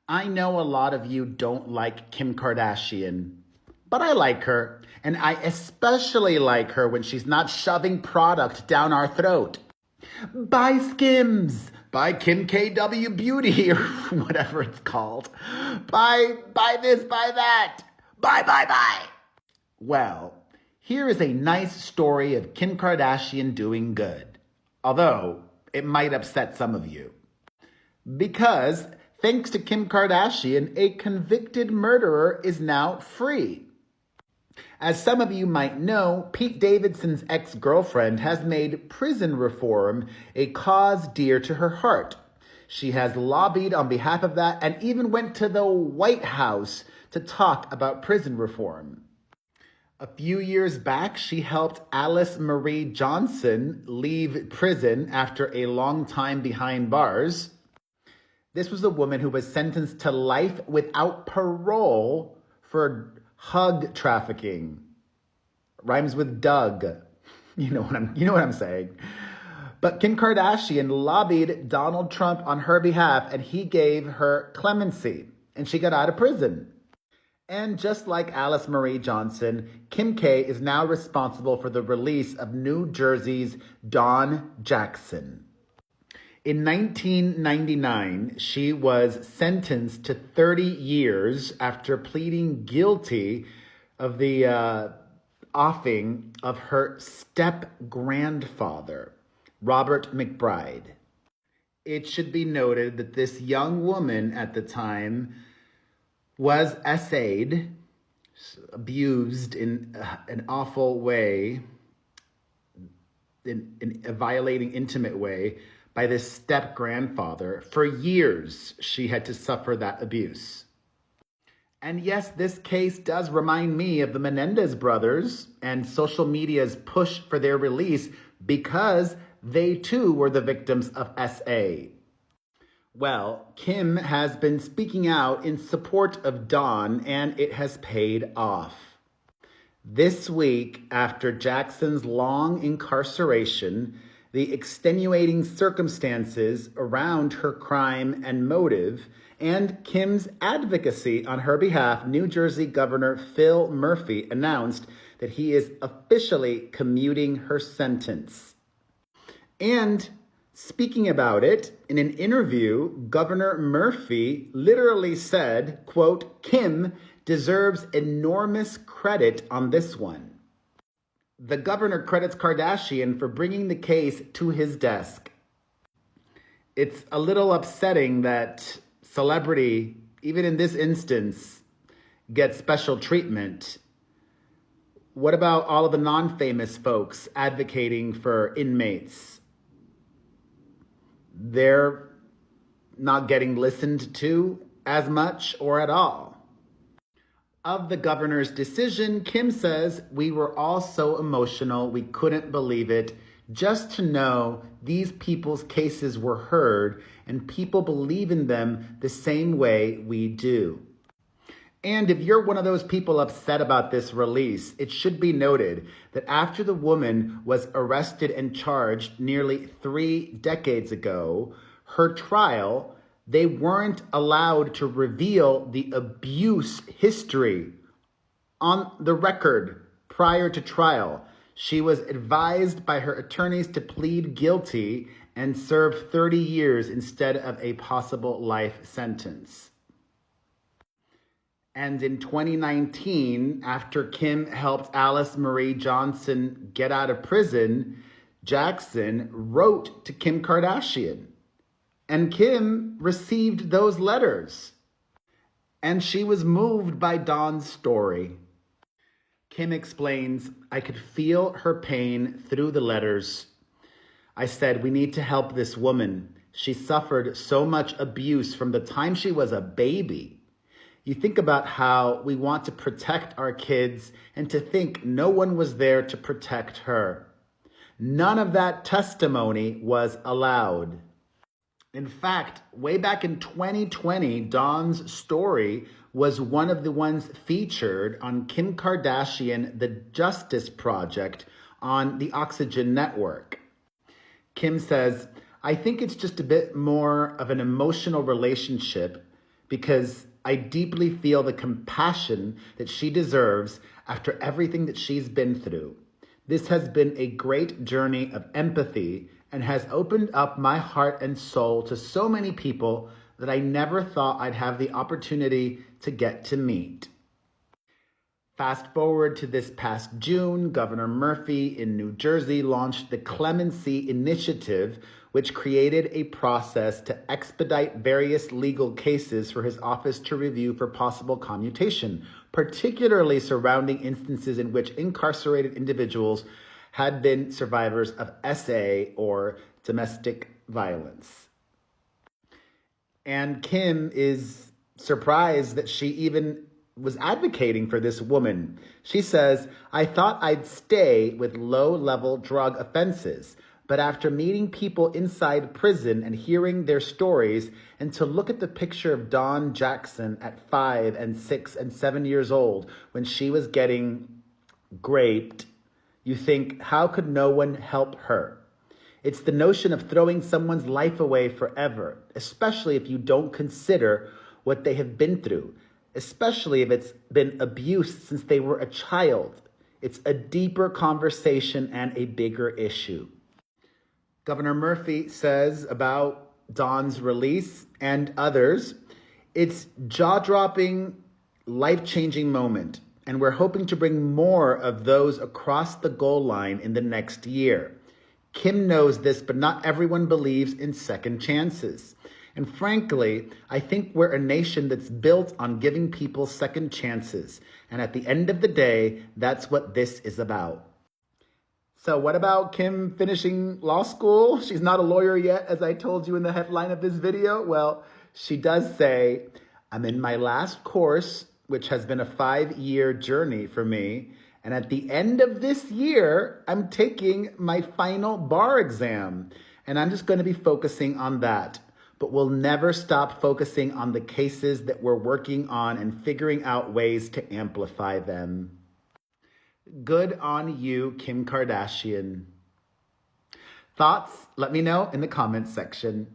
I know a lot of you don't like Kim Kardashian, but I like her. And I especially like her when she's not shoving product down our throat. Buy Skims, buy Kim KW Beauty, or whatever it's called. Buy this, buy that. Buy. Well, here is a nice story of Kim Kardashian doing good. Although, it might upset some of you. Because, thanks to Kim Kardashian, a convicted murderer is now free. As some of you might know, Pete Davidson's ex-girlfriend has made prison reform a cause dear to her heart. She has lobbied on behalf of that and even went to the White House to talk about prison reform. A few years back, she helped Alice Marie Johnson leave prison after a long time behind bars. This was a woman who was sentenced to life without parole for hug trafficking. Rhymes with Doug. You know what I'm saying. But Kim Kardashian lobbied Donald Trump on her behalf, and he gave her clemency, and she got out of prison. And just like Alice Marie Johnson, Kim K is now responsible for the release of New Jersey's Don Jackson. In 1999, she was sentenced to 30 years after pleading guilty of the offing of her step-grandfather, Robert McBride. It should be noted that this young woman at the time was essayed, abused in an awful way, in a violating, intimate way, by this step-grandfather. For years, she had to suffer that abuse. And yes, this case does remind me of the Menendez brothers and social media's push for their release because they too were the victims of SA. Well, Kim has been speaking out in support of Don, and it has paid off. This week, after Jackson's long incarceration, the extenuating circumstances around her crime and motive, and Kim's advocacy on her behalf, New Jersey Governor Phil Murphy announced that he is officially commuting her sentence. And speaking about it, in an interview, Governor Murphy literally said, quote, "Kim deserves enormous credit on this one." The governor credits Kardashian for bringing the case to his desk. It's a little upsetting that celebrity, even in this instance, gets special treatment. What about all of the non-famous folks advocating for inmates? They're not getting listened to as much or at all. Of the governor's decision, Kim says, "We were all so emotional, we couldn't believe it. Just to know these people's cases were heard and people believe in them the same way we do." And if you're one of those people upset about this release, it should be noted that after the woman was arrested and charged nearly 3 decades ago, her trial, they weren't allowed to reveal the abuse history on the record prior to trial. She was advised by her attorneys to plead guilty and serve 30 years instead of a possible life sentence. And in 2019, after Kim helped Alice Marie Johnson get out of prison, Jackson wrote to Kim Kardashian. And Kim received those letters. And she was moved by Don's story. Kim explains, "I could feel her pain through the letters. I said, we need to help this woman. She suffered so much abuse from the time she was a baby. You think about how we want to protect our kids and to think no one was there to protect her. None of that testimony was allowed." In fact, way back in 2020, Don's story was one of the ones featured on Kim Kardashian, The Justice Project on the Oxygen Network. Kim says, "I think it's just a bit more of an emotional relationship because I deeply feel the compassion that she deserves after everything that she's been through. This has been a great journey of empathy and has opened up my heart and soul to so many people that I never thought I'd have the opportunity to get to meet. Fast forward to this past June, Governor Murphy in New Jersey launched the Clemency Initiative, which created a process to expedite various legal cases for his office to review for possible commutation, particularly surrounding instances in which incarcerated individuals had been survivors of SA or domestic violence. And Kim is surprised that she even was advocating for this woman. She says, "I thought I'd stay with low-level drug offenses, but after meeting people inside prison and hearing their stories, and to look at the picture of Dawn Jackson at 5 and 6 and 7 years old when she was getting raped, you think, how could no one help her? It's the notion of throwing someone's life away forever, especially if you don't consider what they have been through, especially if it's been abuse since they were a child. It's a deeper conversation and a bigger issue." Governor Murphy says about Dawn's release and others, "It's jaw-dropping, life-changing moment, and we're hoping to bring more of those across the goal line in the next year. Kim knows this, but not everyone believes in second chances. And frankly, I think we're a nation that's built on giving people second chances. And at the end of the day, that's what this is about." So what about Kim finishing law school? She's not a lawyer yet, as I told you in the headline of this video. Well, she does say, "I'm in my last course, which has been a 5-year journey for me. And at the end of this year, I'm taking my final bar exam. And I'm just going to be focusing on that. But we'll never stop focusing on the cases that we're working on and figuring out ways to amplify them." Good on you, Kim Kardashian. Thoughts? Let me know in the comments section.